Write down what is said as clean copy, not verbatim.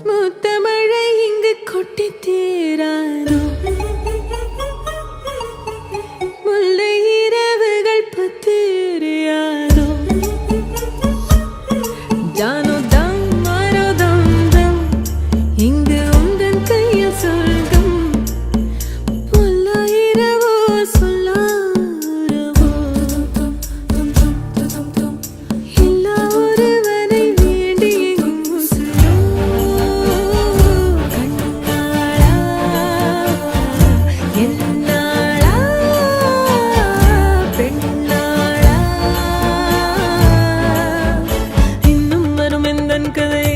முத்தமழை இங்கு கொட்டி தீராதோ முல்லை இரவுகள் பத்தேறியாதோ ஜானோ தம் மாரோ தம் தம் இங்கு உந்தன் கையில் சொர்க்கம் பொல்லா இரவோ சொல்லாரவோ எல்லா ஒருவனை வேண்டி எங்கும் உசுரோ கண்ணாளா என்னாளா பெண்ணாளா இன்னும் வரும் எந்தன் கதை